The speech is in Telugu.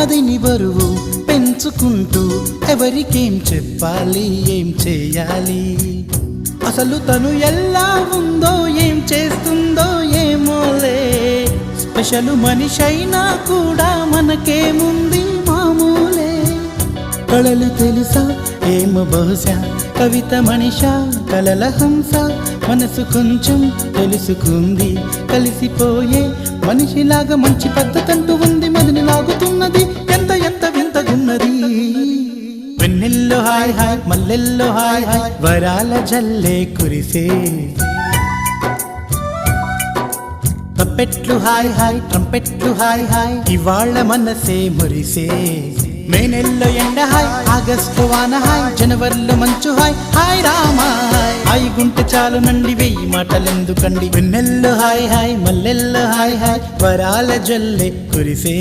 మదిని బరువు పెంచుకుంటూ ఎవరికేం చెప్పాలి ఏం చేయాలి అసలు తను ఎలా ఉందో ఏం చేస్తుందో ఏమోలే స్పెషల్ మనిషైనా కూడా మనకేముంది మామూలే కళలు తెలుసా ఏమో బహుశా కవిత మనిషా కలల హంస మనసు కొంచెం తెలుసుకుంది కలిసిపోయే మనిషిలాగా మంచి పద్ధతంటూ ఉంది మదిని లాగుతున్నది ఎంత ఎంత వింతగున్నది వెన్నెల్లో హాయ్ హాయ్ మల్లెల్లో హాయ్ హాయ్ వరాల జల్లే కురిసే తప్పెట్లు హాయ్ హాయ్ ట్రంపెట్లు హాయ్ హాయ్ ఇవాళ్ళ మనసే మురిసే మే నెలలో ఎండ హాయ్ ఆగస్టు వాన హాయ్ జనవరిలో మంచు హాయ్ హాయ్ రామా హాయ్ గుంటె చాలు నండి వెయ్యి మాటలెందుకండి వెన్నెల్లో హాయ్ హాయ్ మల్లెల్లో హాయ్ హాయ్ వరాల జల్లె కురిసే